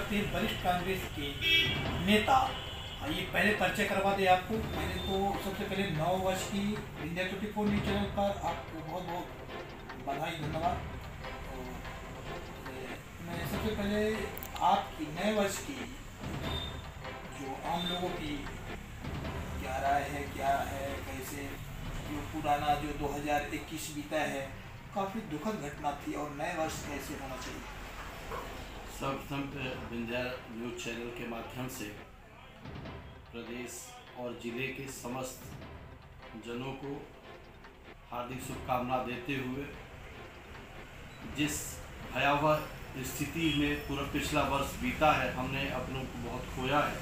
भारतीय वरिष्ठ कांग्रेस के नेता। ये पहले परिचय करवा दें आपको। पहले तो सबसे पहले 9 वर्ष की इंडिया 24 न्यूज चैनल पर आपको बहुत बहुत बधाई, धन्यवाद। मैं सबसे पहले आपकी नए वर्ष की जो आम लोगों की क्या राय है, क्या है, कैसे जो पुराना जो 2021 बीता है, काफ़ी दुखद घटना थी, और नए वर्ष कैसे होना चाहिए। सर्वप्रथम विंध्या न्यूज चैनल के माध्यम से प्रदेश और जिले के समस्त जनों को हार्दिक शुभकामना देते हुए, जिस भयावह स्थिति में पूरा पिछला वर्ष बीता है, हमने अपनों को बहुत खोया है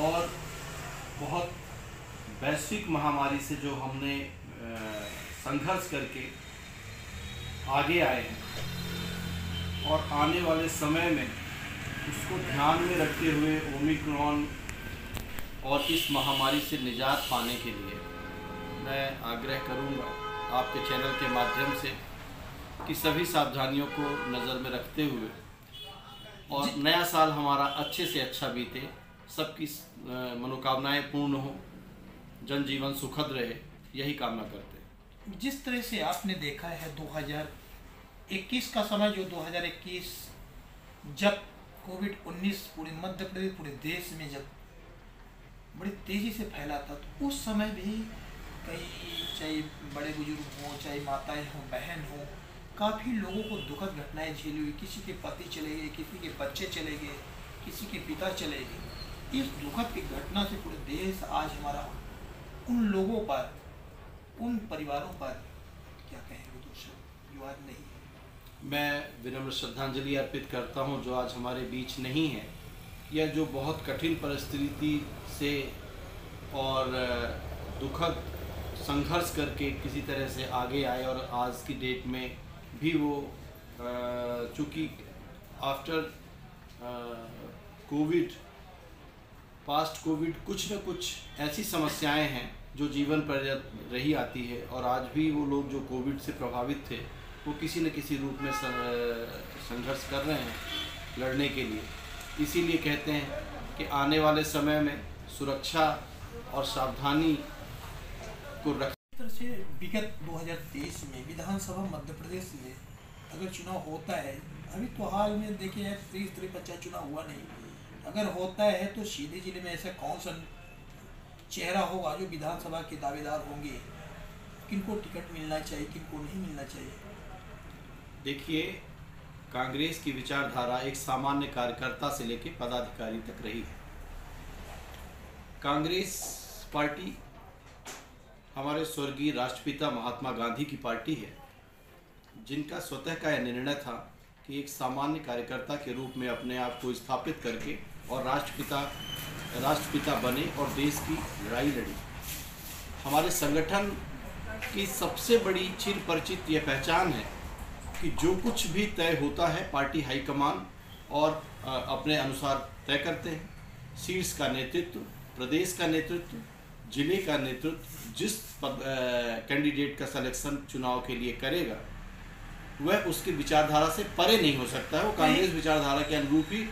और बहुत वैश्विक महामारी से जो हमने संघर्ष करके आगे आए हैं और आने वाले समय में उसको ध्यान में रखते हुए ओमिक्रॉन और इस महामारी से निजात पाने के लिए मैं आग्रह करूंगा आपके चैनल के माध्यम से कि सभी सावधानियों को नज़र में रखते हुए और नया साल हमारा अच्छे से अच्छा बीते, सबकी मनोकामनाएं पूर्ण हो, जनजीवन सुखद रहे, यही कामना करते हैं। जिस तरह से आपने देखा है 2021 का समय, जो 2021 जब कोविड-19 पूरे मध्य प्रदेश, पूरे देश में जब बड़ी तेज़ी से फैला था, तो उस समय भी कई, चाहे बड़े बुजुर्ग हों, चाहे माताएं हों, बहन हों, काफ़ी लोगों को दुखद घटनाएं झेली हुई। किसी के पति चले गए, किसी के बच्चे चले गए, किसी के पिता चले गए। इस दुखद की घटना से पूरे देश आज हमारा उन लोगों पर, उन परिवारों पर क्या कहेंगे दोस्तों जो आज नहीं है। मैं विनम्र श्रद्धांजलि अर्पित करता हूं जो आज हमारे बीच नहीं है। यह जो बहुत कठिन परिस्थिति से और दुखद संघर्ष करके किसी तरह से आगे आए और आज की डेट में भी वो चूँकि आफ्टर कोविड, पास्ट कोविड, कुछ न कुछ ऐसी समस्याएं हैं जो जीवन पर रही आती है, और आज भी वो लोग जो कोविड से प्रभावित थे वो किसी न किसी रूप में संघर्ष कर रहे हैं लड़ने के लिए। इसीलिए कहते हैं कि आने वाले समय में सुरक्षा और सावधानी को रख। से विगत 2023 में विधानसभा मध्य प्रदेश में अगर चुनाव होता है, अभी तो हाल में देखिए 30-35 चुनाव हुआ नहीं, अगर होता है तो सीधे जिले में ऐसा कौन सा चेहरा होगा जो विधानसभा के दावेदार होंगे, किनको टिकट मिलना चाहिए, किनको नहीं मिलना चाहिए। देखिए, कांग्रेस की विचारधारा एक सामान्य कार्यकर्ता से लेकर पदाधिकारी तक रही है। कांग्रेस पार्टी हमारे स्वर्गीय राष्ट्रपिता महात्मा गांधी की पार्टी है, जिनका स्वतः का यह निर्णय था कि एक सामान्य कार्यकर्ता के रूप में अपने आप को स्थापित करके और राष्ट्रपिता बने और देश की लड़ाई लड़ी। हमारे संगठन की सबसे बड़ी चिर परिचित यह पहचान है कि जो कुछ भी तय होता है पार्टी हाईकमान और अपने अनुसार तय करते हैं। शीर्ष का नेतृत्व, प्रदेश का नेतृत्व, जिले का नेतृत्व जिस कैंडिडेट का सिलेक्शन चुनाव के लिए करेगा वह उसकी विचारधारा से परे नहीं हो सकता है, वो कांग्रेस विचारधारा के अनुरूप ही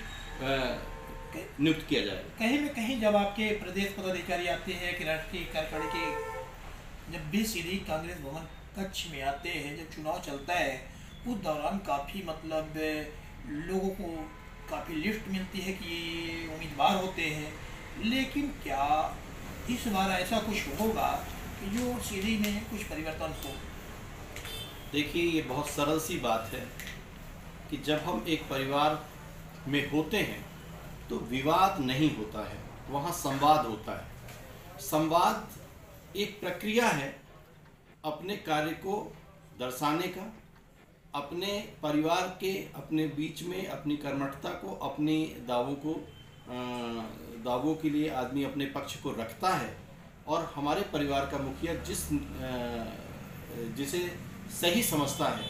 नियुक्त किया जाएगा। कहीं में कहीं जब आपके प्रदेश पदाधिकारी आते हैं कि राष्ट्रीय कार्यकारिणी के जब भी सीधे कांग्रेस भवन कक्ष में आते हैं, जब चुनाव चलता है, उस दौरान काफ़ी मतलब लोगों को काफ़ी लिस्ट मिलती है कि ये उम्मीदवार होते हैं, लेकिन क्या इस बार ऐसा कुछ होगा कि जो सीधी में कुछ परिवर्तन हो? देखिए, ये बहुत सरल सी बात है कि जब हम एक परिवार में होते हैं तो विवाद नहीं होता है, वहाँ संवाद होता है। संवाद एक प्रक्रिया है अपने कार्य को दर्शाने का, अपने परिवार के अपने बीच में अपनी कर्मठता को, अपने दावों के लिए आदमी अपने पक्ष को रखता है, और हमारे परिवार का मुखिया जिसे सही समझता है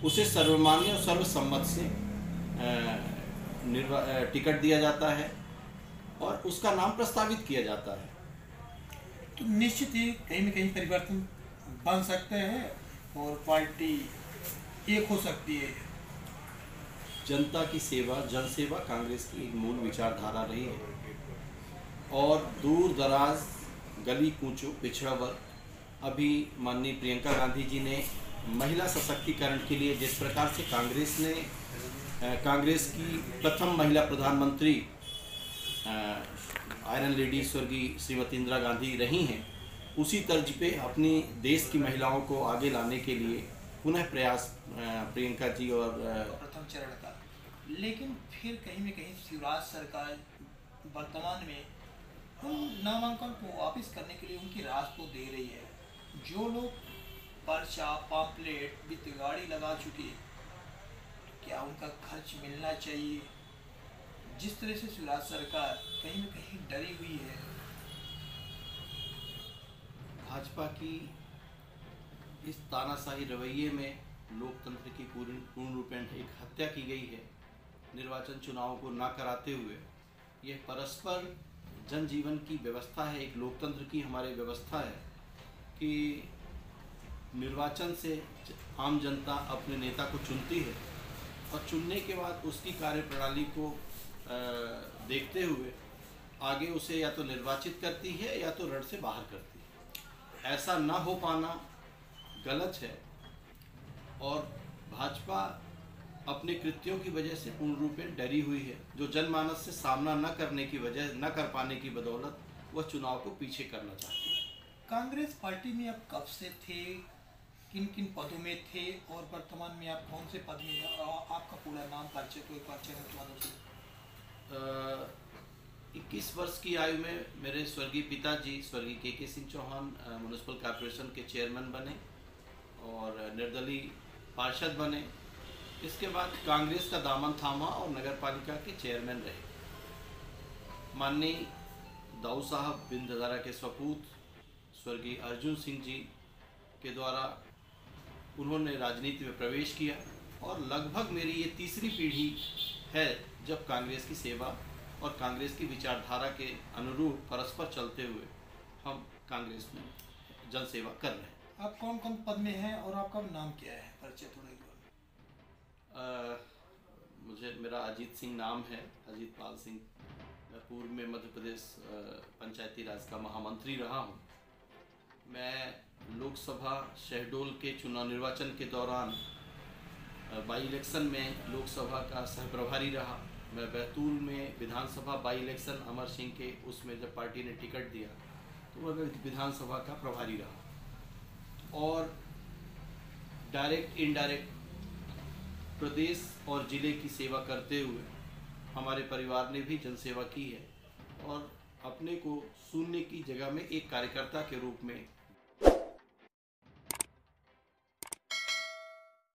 उसे सर्वमान्य और सर्वसम्मत से टिकट दिया जाता है और उसका नाम प्रस्तावित किया जाता है। तो निश्चित ही कहीं न कहीं परिवर्तन बन सकते हैं और पार्टी एक हो सकती है। जनता की सेवा, जन सेवा कांग्रेस की एक मूल विचारधारा रही है और दूर दराज, गली कूचों, पिछड़ा वर्ग, अभी माननीय प्रियंका गांधी जी ने महिला सशक्तिकरण के लिए जिस प्रकार से कांग्रेस की प्रथम महिला प्रधानमंत्री आयरन लेडी स्वर्गीय श्रीमती इंदिरा गांधी रही हैं, उसी तर्ज पे अपनी देश की महिलाओं को आगे लाने के लिए पुनः प्रयास प्रियंका जी और प्रथम चरण का। लेकिन फिर कहीं न कहीं शिवराज सरकार वर्तमान में उन नामांकन को वापस करने के लिए उनकी रास तो दे रही है। जो लोग पर्चा, पॉम्पलेट, वित्त गाड़ी लगा चुके, क्या उनका खर्च मिलना चाहिए? जिस तरह से शिवराज सरकार कहीं न कहीं डरी हुई है। भाजपा की इस तानाशाही रवैये में लोकतंत्र की पूर्ण रूपेण एक हत्या की गई है। निर्वाचन चुनावों को ना कराते हुए यह परस्पर जनजीवन की व्यवस्था है, एक लोकतंत्र की हमारी व्यवस्था है कि निर्वाचन से आम जनता अपने नेता को चुनती है और चुनने के बाद उसकी कार्यप्रणाली को देखते हुए आगे उसे या तो निर्वाचित करती है या तो रण से बाहर करती है। ऐसा ना हो पाना गलत है और भाजपा अपने कृत्यों की वजह से पूर्ण रूप में डरी हुई है, जो जनमानस से सामना न कर पाने की बदौलत वह चुनाव को पीछे करना चाहती है। कांग्रेस पार्टी में आप कब से थे, किन किन पदों में थे और वर्तमान में आप कौन से पद में हैं? आपका पूरा नाम, परिचय को एक बार चैनल के माध्यम से। 21 वर्ष की आयु में मेरे स्वर्गीय पिताजी स्वर्गीय के सिंह चौहान म्युनिसिपल कॉर्पोरेशन के चेयरमैन बने और निर्दलीय पार्षद बने। इसके बाद कांग्रेस का दामन थामा और नगर पालिका के चेयरमैन रहे। माननीय दाऊ साहब बिंददारा के सपूत स्वर्गीय अर्जुन सिंह जी के द्वारा उन्होंने राजनीति में प्रवेश किया और लगभग मेरी ये तीसरी पीढ़ी है जब कांग्रेस की सेवा और कांग्रेस की विचारधारा के अनुरूप परस्पर चलते हुए हम कांग्रेस में जन सेवा कर रहे हैं। आप कौन कौन पद में हैं और आपका नाम क्या है? परिचय थोड़ा मेरा अजीत सिंह नाम है, अजीत पाल सिंह। मैं पूर्व में मध्य प्रदेश पंचायती राज का महामंत्री रहा हूँ। मैं लोकसभा शहडोल के चुनाव निर्वाचन के दौरान बाई इलेक्शन में लोकसभा का सह प्रभारी रहा। मैं बैतूल में विधानसभा बाई इलेक्शन अमर सिंह के उसमें जब पार्टी ने टिकट दिया तो वह विधानसभा का प्रभारी रहा और डायरेक्ट इनडायरेक्ट प्रदेश और ज़िले की सेवा करते हुए हमारे परिवार ने भी जनसेवा की है और अपने को शून्य की जगह में एक कार्यकर्ता के रूप में